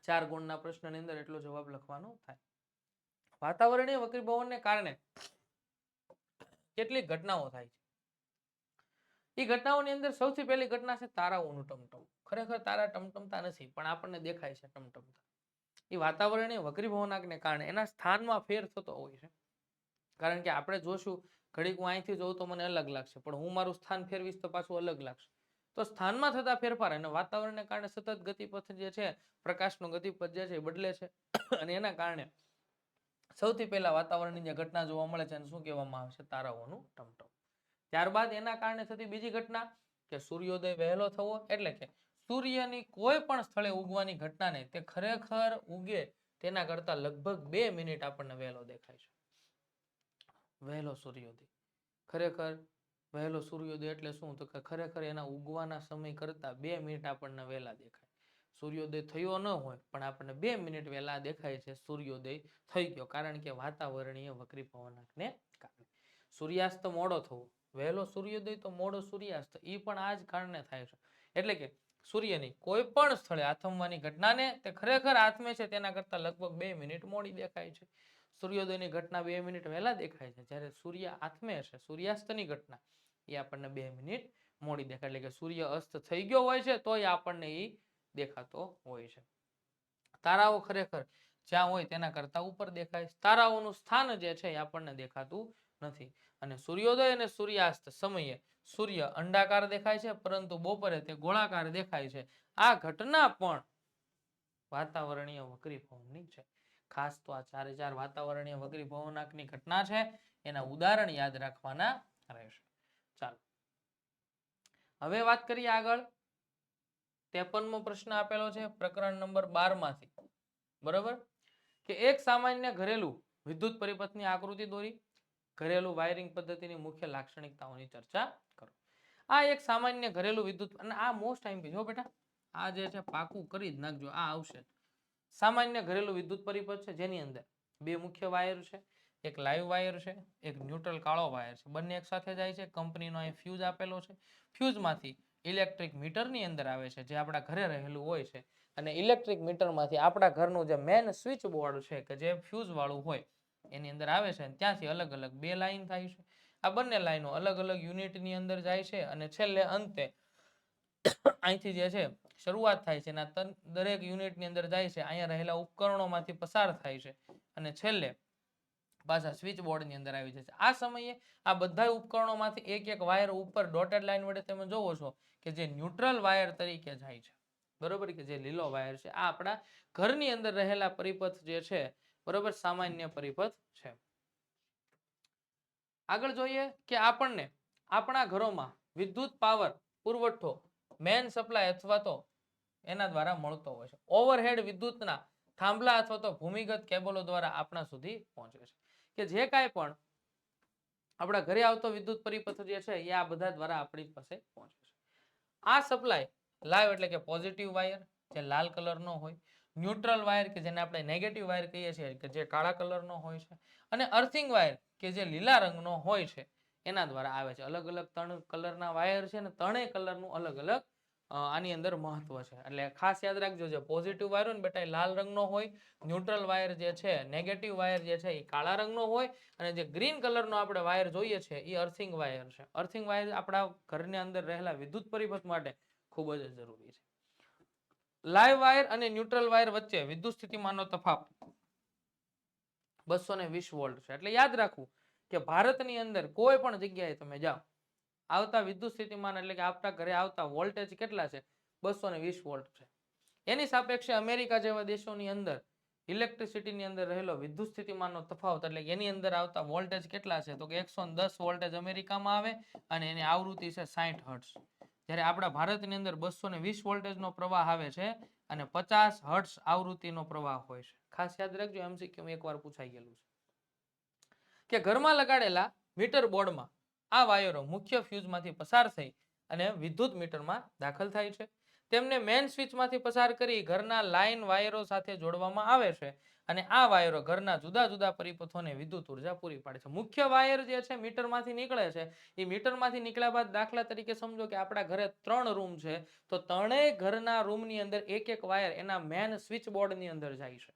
4 ગુણના પ્રશ્નની અંદર એટલો જવાબ લખવાનો થાય. વાતાવરણીય વક્રીભવનને કારણે કેટલીક ઘટનાઓ થાય છે. એ ઘટનાઓની અંદર સૌથી પહેલી ઘટના છે તારાઓનું ટમટમ. ખરેખર તારા ટમટમતા નથી, પણ આપણને દેખાય છે ટમટમતા. એ વાતાવરણીય વક્રીભવનાંકને કારણે એના સ્થાનમાં ફેર થતો હોય છે, કારણ કે આપણે જોશું ઘડીક હું અહીંથી જોઉં તો મને અલગ લાગશે, પણ હું મારું સ્થાન ફેરવીશ તો પાછું અલગ લાગશે. તો સ્થાનમાં થતા ફેરફાર અને વાતાવરણને કારણે સતત ગતિપથ જે છે, પ્રકાશનો ગતિપથ જે છે એ બદલે છે, અને એના કારણે સૌથી પહેલા વાતાવરણની જે ઘટના જોવા મળે છે એને શું કહેવામાં આવે છે? તારાઓનું ટમટમ. ત્યારબાદ એના કારણે થતી બીજી ઘટના કે સૂર્યોદય વહેલો થવો, એટલે કે સૂર્યની કોઈ પણ સ્થળે ઉગવાની ઘટનાને તે ખરેખર ઉગે તેના કરતા લગભગ 2 મિનિટ આપણને વહેલો દેખાય છે. વહેલો સૂર્યોદય, ખરેખર વહેલો સૂર્યોદય એટલે શું? તો કે ખરેખર એના ઉગવાના સમય કરતા 2 મિનિટ આપણને વહેલા દેખાય. સૂર્યોદય થયો ન હોય પણ આપણને 2 મિનિટ વહેલા દેખાય છે સૂર્યોદય થઈ ગયો, કારણ કે વાતાવરણીય વક્રીભવનાંકને કારણે. સૂર્યાસ્ત મોડો થવો, વહેલો સૂર્યોદય તો મોડો સૂર્યાસ્ત, એ પણ આ જ કારણે થાય છે. એટલે કે સૂર્યની કોઈ પણ સ્થળે આથમવાની ઘટનાને તે ખરેખર આથમે છે તેના કરતા લગભગ 2 મિનિટ મોડી દેખાય છે. સૂર્યોદયની ઘટના 2 મિનિટ વહેલા દેખાય છે, જ્યારે સૂર્ય આથમે છે સૂર્યાસ્તની ઘટના એ આપણને 2 મિનિટ મોડી દેખાય. એટલે કે સૂર્ય અસ્ત થઈ ગયો હોય છે તોય આપણને એ દેખાતો હોય છે. તારાઓ ખરેખર જ્યાં હોય તેના કરતા ઉપર દેખાય. તારાઓનું સ્થાન જે છે એ આપણને દેખાતું નથી. અને સૂર્યોદય અને સૂર્યાસ્ત સમયે સૂર્ય અંડાકાર દેખાય છે, પરંતુ બપોરે તે ગોળાકાર દેખાય છે. આ ઘટના પણ વાતાવરણીય વક્રીભવનની છે. ખાસ તો આ 4 વાતાવરણીય વક્રીભવનાંકની ઘટના છે, એના ઉદાહરણ યાદ રાખવાના રહેશે. ચાલો હવે વાત કરીએ આગળ. 53મો પ્રશ્ન આપેલો છે પ્રકરણ નંબર 12 માંથી, બરોબર, કે એક સામાન્ય ઘરેલું વિદ્યુત પરિપથની આકૃતિ દોરી. ઘરેલું વાયરિંગ પદ્ધતિની મુખ્ય લાક્ષણિકતાઓની ચર્ચા કરો. આ એક સામાન્ય ઘરેલું વિદ્યુત, અને આ મોસ્ટ ટાઈમ જો બેટા આ જે છે પાકું કરી જ નાખજો, આ આવશે. સામાન્ય ઘરેલું વિદ્યુત પરિપથ છે જેની અંદર બે મુખ્ય વાયર છે, એક લાઈવ વાયર છે, એક ન્યુટ્રલ કાળો વાયર છે, બંને એક સાથે જાય છે. કંપનીનો અહીં ફ્યુઝ આપેલો છે, ફ્યુઝમાંથી ઇલેક્ટ્રિક મીટરની અંદર આવે છે જે આપણા ઘરે રહેલું હોય છે, અને ઇલેક્ટ્રિક મીટરમાંથી આપણા ઘરનું જે મેન સ્વિચ બોર્ડ છે કે જે ફ્યુઝ વાળું હોય એની અંદર આવે છે, અને ત્યાંથી અલગ અલગ બે લાઈન થાય છે. આ બંને લાઈનો અલગ અલગ યુનિટની અંદર જાય છે, અને છેલ્લે અંતે અહીંથી જે છે શરૂઆત થાય છે, દરેક યુનિટની અંદર જાય છે, અહીંયા રહેલા ઉપકરણોમાંથી પસાર થાય છે, અને છેલ્લે પાછા સ્વિચ બોર્ડની અંદર આવી જશે. આ સમયે આ બધા ઉપકરણોમાંથી એક એક વાયર ઉપર ડોટેડ લાઈન વડે તમે જોવો છો કે જે ન્યુટ્રલ વાયર તરીકે જાય છે, બરોબર, કે જે લીલો વાયર છે આ આપણા ઘરની અંદર રહેલા પરિપથ જે છે, બરોબર, સામાન્ય પરિપથ છે. આગળ જોઈએ કે આપણને આપણા ઘરોમાં વિદ્યુત પાવર પુરવઠો મેન સપ્લાય અથવા તો એના દ્વારા મળતો હોય છે. ઓવરહેડ વિદ્યુતના થાંભલા અથવા તો ભૂમિગત કેબલો દ્વારા આપણા સુધી પહોંચે છે, કે જે કાંઈ પણ આપણા ઘરે આવતો વિદ્યુત પરિપથ જે છે એ આ બધા દ્વારા આપણી પાસે પહોંચે છે. આ સપ્લાય લાઈવ એટલે કે પોઝિટિવ વાયર જે લાલ કલરનો હોય, ન્યુટ્રલ વાયર કે જેને આપણે નેગેટિવ વાયર કહીએ છીએ કે જે કાળા કલરનો હોય છે, અને અર્થિંગ વાયર કે જે લીલા રંગનો હોય છે એના દ્વારા આવે છે. અલગ અલગ 3 કલરના વાયર છે, ને ત્રણેય કલરનું અલગ અલગ આની અંદર મહત્વ છે. એટલે ખાસ યાદ રાખજો, જે પોઝિટિવ વાયર હોય ને બેટા એ લાલ રંગનો હોય, ન્યુટ્રલ વાયર જે છે નેગેટિવ વાયર જે છે એ કાળા રંગનો હોય, અને જે ગ્રીન કલરનો આપણે વાયર જોઈએ છે એ અર્થિંગ વાયર છે. અર્થિંગ વાયર આપણા ઘરની અંદર રહેલા વિદ્યુત પરિપથ માટે ખૂબ જ જરૂરી છે. લાઈવ વાયર અને ન્યુટ્રલ વાયર વચ્ચે વિદ્યુત સ્થિતિમાનનો તફાવત 220 વોલ્ટ છે. એટલે યાદ રાખવું કે ભારતની અંદર કોઈ પણ જગ્યાએ તમે જાઓ, આવતા વિદ્યુત સ્થિતિમાન એટલે કે આપણા ઘરે આવતા વોલ્ટેજ કેટલા છે? 220 વોલ્ટ છે. એની સાપેક્ષે અમેરિકા જેવા દેશોની અંદર ઇલેક્ટ્રિસિટીની અંદર રહેલો વિદ્યુત સ્થિતિમાનનો તફાવત એટલે એની અંદર આવતા વોલ્ટેજ કેટલા છે? તો કે 110 વોલ્ટેજ અમેરિકામાં આવે, અને એની આવૃત્તિ છે 60 હર્ટ્ઝ. જ્યારે આપણા ભારતની અંદર 220 વોલ્ટેજનો પ્રવાહ આવે છે, અને 50 હર્ટ્ઝ આવૃત્તિનો પ્રવાહ હોય છે. ખાસ યાદ રાખજો, એમસીક્યુ એકવાર પૂછાઈ ગયેલું છે કે ઘરમાં લગાડેલા મીટર બોર્ડમાં આ વાયરો મુખ્ય ફ્યુઝમાંથી પસાર થઈ અને વિદ્યુત મીટરમાં દાખલ થાય છે. તેમને મેન સ્વિચમાંથી પસાર કરી ઘરના લાઇન વાયરો સાથે જોડવામાં આવે છે, અને આ વાયરો ઘરના જુદા જુદા પરિપથોને વિદ્યુત ઉર્જા પૂરી પાડે છે. મુખ્ય વાયર જે છે મીટરમાંથી નીકળે છે, એ મીટરમાંથી નીકળ્યા બાદ દાખલા તરીકે સમજો કે આપણા ઘરે 3 રૂમ છે, તો ત્રણેય ઘરના રૂમની અંદર એક એક વાયર એના મેન સ્વિચ બોર્ડની અંદર જાય છે.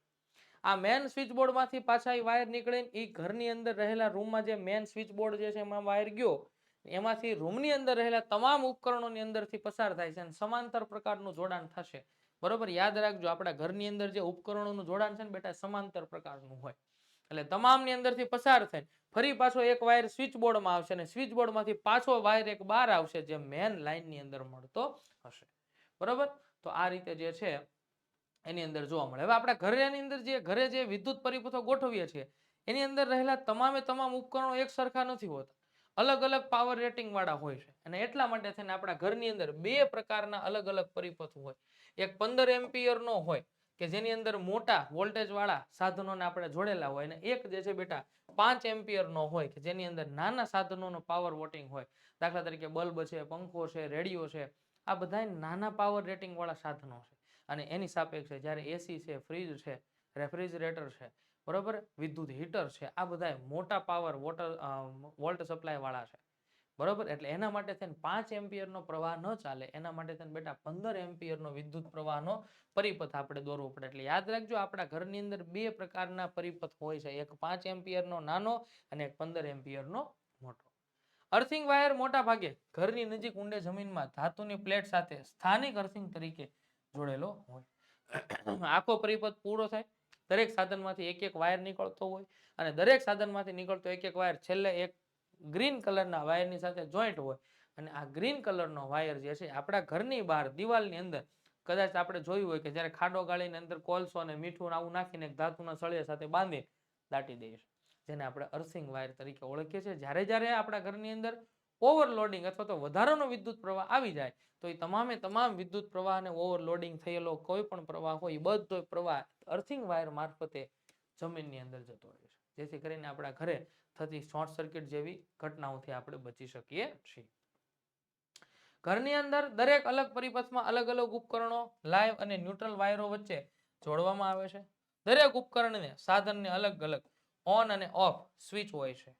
આ મેન સ્વિચ બોર્ડમાંથી પાછા એ વાયર નીકળે, એ ઘરની અંદર રહેલા રૂમમાં જે મેન સ્વિચ બોર્ડ જે છે એમાં વાયર ગયો, એમાંથી રૂમની અંદર રહેલા તમામ ઉપકરણોની અંદરથી પસાર થાય છે, અને સમાંતર પ્રકારનું જોડાણ થશે. બરોબર, યાદ રાખજો, આપણા ઘરની અંદર જે ઉપકરણોનું જોડાણ છે ને બેટા સમાંતર પ્રકારનું હોય. એટલે તમામની અંદરથી પસાર થાય, ફરી પાછો એક વાયર સ્વિચ બોર્ડમાં આવશે, અને સ્વિચ બોર્ડમાંથી પાછો વાયર એક બહાર આવશે જે મેન લાઇનની અંદર મળતો હશે. બરોબર, તો આ રીતે જે છે એની અંદર જોવા મળે. હવે આપણા ઘરની અંદર ઘરે જે વિદ્યુત પરિપથો ગોઠવીએ છીએ એની અંદર રહેલા તમામે તમામ ઉપકરણો એક સરખા નથી હોતા, અલગ અલગ પાવર રેટિંગ વાળા હોય છે, અને એટલા માટે થઈને આપણા ઘરની અંદર બે પ્રકારના અલગ અલગ પરિપથો હોય. એક 15 એમ્પિયર નો હોય કે જેની અંદર મોટા વોલ્ટેજ વાળા સાધનોને આપણે જોડેલા હોય, અને એક જે છે બેટા 5 એમ્પિયર નો હોય કે જેની અંદર નાના સાધનોનો પાવર વોટિંગ હોય. દાખલા તરીકે બલ્બ છે, પંખો છે, રેડિયો છે, આ બધા નાના પાવર રેટિંગ વાળા સાધનો છે. અને એની સાપેક્ષે જ્યારે એસી છે, ફ્રીજ છે, રેફ્રિજરેટર છે, બરોબર, વિદ્યુત હીટર છે, આ બધા મોટા પાવર વોલ્ટ સપ્લાય વાળા છે. બરોબર, એટલે એના માટે થઈને 5 એમ્પિયરનો પ્રવાહ ન ચાલે, એના માટે થઈને બેટા 15 એમ્પિયરનો વિદ્યુત પ્રવાહનો પરિપથ આપણે દોરવો પડે. એટલે યાદ રાખજો, આપણા ઘરની અંદર બે પ્રકારના પરિપથ હોય છે, એક 5 એમ્પિયરનો નાનો અને એક 15 એમ્પિયરનો મોટો. અર્થિંગ વાયર મોટા ભાગે ઘરની નજીક ઊંડે જમીનમાં ધાતુની પ્લેટ સાથે સ્થાનિક અર્થિંગ તરીકે જોડેલો હોય. આખો પરિપથ પૂરો થાય, દરેક સાધનમાંથી એક એક વાયર નીકળતો હોય, અને દરેક સાધનમાંથી નીકળતો એક એક વાયર છેલ્લે એક ગ્રીન કલરના વાયરની સાથે જોઈન્ટ હોય, અને આ ગ્રીન કલરનો વાયર જે છે આપણા ઘરની બહાર દિવાલની અંદર કદાચ આપણે જોયું હોય કે જ્યારે ખાડો ગાળીની અંદર કોલસો અને મીઠું આવું નાખીને ધાતુના સળિયા સાથે બાંધી દાટી દઈએ છીએ, જેને આપણે અર્થિંગ વાયર તરીકે ઓળખીએ છીએ. જ્યારે જ્યારે આપણા ઘરની અંદર ઓવરલોડિંગ અથવા તો વધારાનો વિદ્યુત પ્રવાહ આવી જાય, તો એ તમામે તમામ વિદ્યુત પ્રવાહ અને ઓવરલોડિંગ થયેલો કોઈ પણ પ્રવાહ હોય એ બધો પ્રવાહ અર્થિંગ વાયર મારફતે જમીનની અંદર જતો રહે છે. જેથી કરીને આપણા ઘરે થતી શોર્ટ સર્કિટ જેવી ઘટનાઓથી આપણે બચી શકીએ છીએ. ઘરની અંદર દરેક અલગ પરિપથમાં અલગ અલગ ઉપકરણો લાઈવ અને ન્યુટ્રલ વાયરો વચ્ચે જોડવામાં આવે છે. દરેક ઉપકરણને સાધનને અલગ અલગ ઓન અને ઓફ સ્વિચ હોય છે.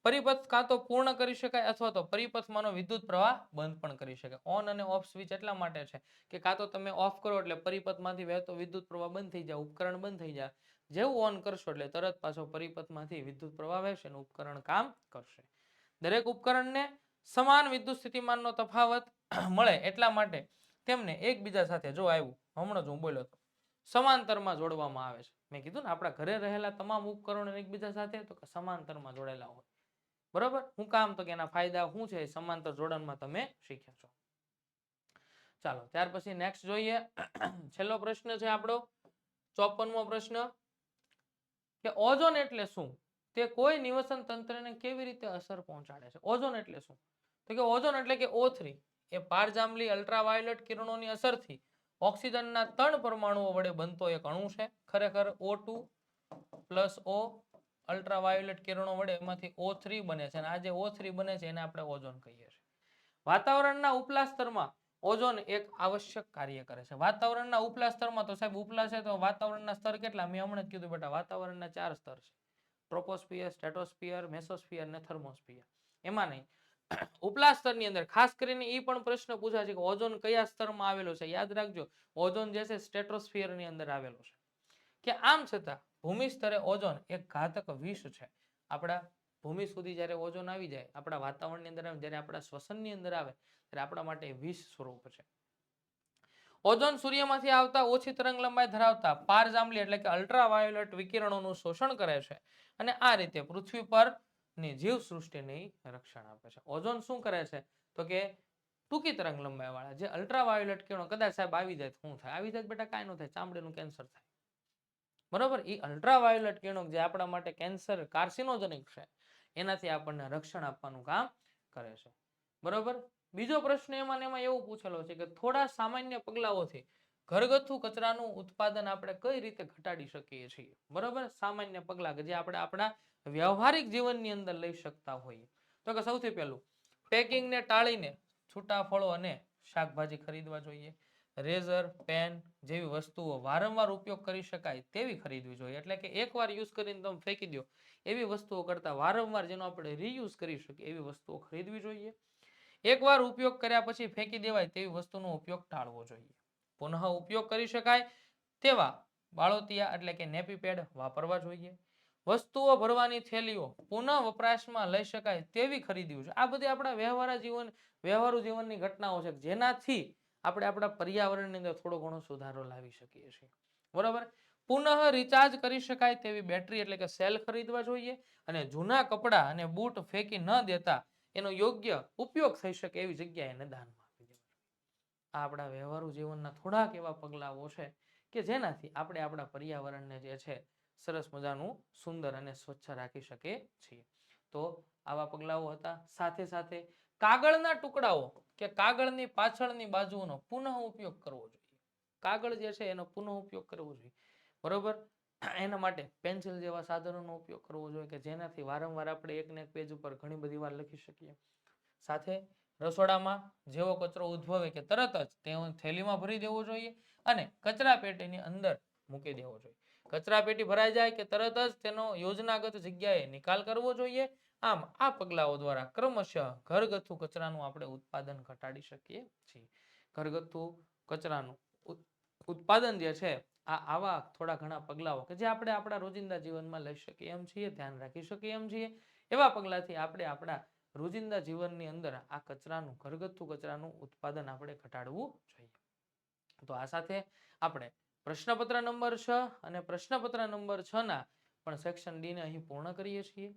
પરિપથ કાં તો પૂર્ણ કરી શકાય અથવા તો પરિપથમાંનો વિદ્યુત પ્રવાહ બંધ પણ કરી શકાય. ઓન અને ઓફ સ્વિચ એટલા માટે છે કે કાં તો તમે ઓફ કરો એટલે પરિપથમાંથી વહેતો વિદ્યુત પ્રવાહ બંધ થઈ જાય, ઉપકરણ બંધ થઈ જાય. જેવું ઓન કરશો એટલે તરત પાછો પરિપથમાંથી વિદ્યુત પ્રવાહ વહેશે અને ઉપકરણ કામ કરશે. દરેક ઉપકરણને સમાન વિદ્યુત સ્થિતિમાનનો તફાવત મળે એટલા માટે તેમને એકબીજા સાથે જો આવ્યું હમણાં જ હું બોલ્યો હતો સમાંતરમાં જોડવામાં આવે છે. મેં કીધું ને આપણા ઘરે રહેલા તમામ ઉપકરણો એકબીજા સાથે તો સમાંતરમાં જોડેલા હોય. બરોબર, હું કામ તો કે એના ફાયદા શું છે સમાંતર જોડાણમાં તમે શીખ્યા છો. ચાલો ત્યાર પછી નેક્સ્ટ જોઈએ. છેલ્લો પ્રશ્ન છે આપણો 54મો પ્રશ્ન કે ઓઝોન એટલે શું? તે કોઈ નિવસન તંત્રને કેવી રીતે અસર પહોંચાડે છે? ઓઝોન એટલે શું? તો કે ઓઝોન એટલે કે O3 એ પારજાંબલી અલ્ટ્રાવાયોલેટ કિરણોની અસરથી ઓક્સિજનના 3 પરમાણુઓ વડે બનતો એક અણુ છે. ખરેખર O2 + O અલ્ટ્રાવાયોલેટ કિરણો વડે એમાંથી O3 બને છે અને આ જે O3 બને છે એને આપણે ઓઝોન કહીએ છીએ. વાતાવરણના ઉપલા સ્તરમાં ઓઝોન એક આવશ્યક કાર્ય કરે છે. વાતાવરણના ઉપલા સ્તરમાં તો સાહેબ ઉપલા છે તો વાતાવરણના સ્તર કેટલા? મેં હમણાં જ કીધું બેટા વાતાવરણના 4 સ્તર છે. ટ્રોપોસ્ફિયર, સ્ટ્રેટોસ્ફિયર, મેસોસ્ફિયર અને થર્મોસ્ફિયર. એમાં નહીં ઉપલા સ્તરની અંદર ખાસ કરીને એ પણ પ્રશ્ન પૂછાય છે કે ઓઝોન કયા સ્તરમાં આવેલો છે? યાદ રાખજો ઓઝોન જે છે સ્ટ્રેટોસ્ફિયરની અંદર આવેલો છે. કે આમ છતાં ભૂમિ સ્તરે ઓઝોન એક ઘાતક વિષ છે. આપણા ભૂમિ સુધી જ્યારે ઓઝોન આવી જાય આપણા વાતાવરણની અંદર આવે જ્યારે આપણા શ્વસનની અંદર આવે ત્યારે આપણા માટે વિષ સ્વરૂપ છે. ઓઝોન સૂર્યમાંથી આવતા ઓછી તરંગ લંબાઈ ધરાવતા પારજાંબલી એટલે કે અલ્ટ્રાવાયોલેટ વિકિરણોનું શોષણ કરે છે અને આ રીતે પૃથ્વી પરની જીવસૃષ્ટિને રક્ષણ આપે છે. ઓઝોન શું કરે છે તો કે ટૂંકી તરંગ લંબાઈ વાળા જે અલ્ટ્રાવાયોલેટ કિરણો કદાચ સાહેબ આવી જાય શું થાય? આવી જાય બેટા કાંઈ ન થાય, ચામડીનું કેન્સર થાય. બરોબર, એ અલ્ટ્રાવાયોલેટ કિરણો જે આપણા માટે કેન્સર કાર્સિનોજેનિક છે એનાથી આપણને રક્ષણ આપવાનું કામ કરે છે. બરોબર, બીજો પ્રશ્ન એમાં એવું પૂછેલો છે કે થોડા સામાન્ય પગલાઓથી ઘરગથ્થુ કચરાનું ઉત્પાદન આપણે કઈ રીતે ઘટાડી શકીએ છીએ? બરોબર, સામાન્ય પગલા કે જે આપણે આપણા વ્યવહારિક જીવનની અંદર લઈ શકતા હોઈએ. તો કે સૌથી પહેલું પેકિંગને ટાળીને છૂટા ફળો અને શાકભાજી ખરીદવા જોઈએ. રેઝર, પેન જેવી વસ્તુઓ વારંવાર ઉપયોગ કરી શકાય તેવી ખરીદવી જોઈએ. એટલે કે એકવાર યુઝ કરીને તમે ફેંકી દો એવી વસ્તુઓ કરતા વારંવાર જેનો આપણે રીયુઝ કરી શકીએ એવી વસ્તુઓ ખરીદવી જોઈએ. એકવાર ઉપયોગ કર્યા પછી ફેંકી દેવાય તેવી વસ્તુનો ઉપયોગ ટાળવો જોઈએ. પુનઃ ઉપયોગ કરી શકાય તેવા બાળોતિયા એટલે કે નેપી પેડ વાપરવા જોઈએ. વસ્તુઓ ભરવાની થેલીઓ પુનઃ વપરાશમાં લઈ શકાય તેવી ખરીદવી છે. આ બધી આપણા વ્યવહારુ જીવનની ઘટનાઓ છે જેનાથી આપણે આપણા પર્યાવરણની અંદર થોડો ઘણો સુધારો લાવી શકીએ છીએ. બરોબર, પુનઃ રિચાર્જ કરી શકાય તેવી બેટરી એટલે કે સેલ ખરીદવા જોઈએ અને જૂના કપડાં અને બૂટ ફેંકી ન દેતા એનો યોગ્ય ઉપયોગ થઈ શકે એવી જગ્યાએ એને દાનમાં આપી દેવા. આ આપણા વ્યવહારુ જીવનના થોડાક એવા પગલાઓ છે કે જેનાથી આપણે આપણા પર્યાવરણને જે છે સરસ મજાનું સુંદર અને સ્વચ્છ રાખી શકીએ છીએ. તો આવા પગલાઓ હતા. સાથે સાથે કાગળના ટુકડાઓ કે કાગળની પાછળની બાજુનો પુનઃ ઉપયોગ કરવો જોઈએ. કાગળ જે છે એનો પુનઃ ઉપયોગ કરવો જોઈએ. બરોબર, એના માટે પેન્સિલ જેવા સાધનોનો ઉપયોગ કરવો જોઈએ કે જેનાથી વારંવાર આપણે એકને એક પેજ ઉપર ઘણી બધી વાર લખી શકીએ. સાથે રસોડામાં જેવો કચરો ઉદ્ભવે કે તરત જ તેને થેલીમાં ભરી દેવો જોઈએ અને કચરા પેટીની અંદર મૂકી દેવો જોઈએ. કચરા પેટી ભરાઈ જાય કે તરત જ તેનો યોજનાગત જગ્યાએ નિકાલ કરવો જોઈએ. આમ આ પગલાઓ દ્વારા ક્રમશઃ ઘરગથ્થુ કચરાનું આપણે ઉત્પાદન ઘટાડી શકીએ છીએ. ઘરગથ્થુ કચરાનું ઉત્પાદન જે છે આવા થોડા ઘણા પગલાઓ કે જે આપણે આપણા રોજિંદા જીવનમાં લઈ શકીએ એમ છીએ, ધ્યાન રાખી શકીએ એમ છીએ. એવા પગલાથી આપણે આપણા રોજિંદા જીવનની અંદર આ કચરાનું ઘરગથ્થુ કચરાનું ઉત્પાદન આપણે ઘટાડવું જોઈએ. તો આ સાથે આપણે પ્રશ્નપત્ર નંબર 6 અને પ્રશ્નપત્ર નંબર 6 ના પણ સેક્શન ડી ને અહીં પૂર્ણ કરીએ છીએ.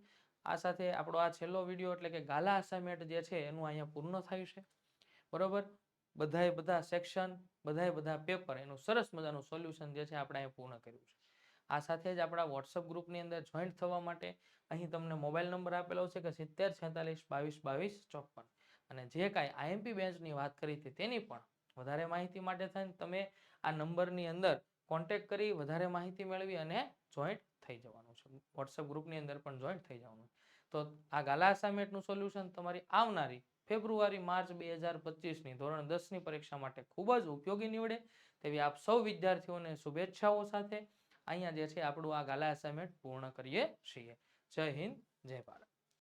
આ સાથે આપણો આ છેલ્લો વિડીયો એટલે કે ગાલા અસાઇનમેન્ટ જે છે એનું અહીંયા પૂર્ણ થાય છે. બરોબર, બધા સેક્શન બધા પેપર એનું સરસ મજાનું સોલ્યુશન જે છે આપણે અહીંયા પૂર્ણ કર્યું છે. આ સાથે જ આપણા વોટ્સઅપ ગ્રુપની અંદર જોઈન્ટ થવા માટે અહીં તમને મોબાઈલ નંબર આપેલો છે કે 7046222254 અને જે કાંઈ આઈએમપી બેન્ચની વાત કરી હતી તેની પણ વધારે માહિતી માટે થઈને તમે આ નંબરની અંદર કોન્ટેક્ટ કરી વધારે માહિતી મેળવી અને જોઈન્ટ થઈ જવાનું છે. વોટ્સએપ ગ્રુપની અંદર પણ જોઈન્ટ થઈ જવાનું. તો આ ગાલા અસાઇનમેન્ટનું સોલ્યુશન તમારી આવનારી ફેબ્રુઆરી માર્ચ 2025ની ધોરણ 10ની પરીક્ષા માટે ખૂબ જ ઉપયોગી નીવડે તેવી આપ સૌ વિદ્યાર્થીઓને શુભેચ્છાઓ સાથે અહીંયા જે છે આપણું આ ગાલા અસાઇનમેન્ટ પૂર્ણ કરીએ છીએ. જય હિન્દ, જય ભારત.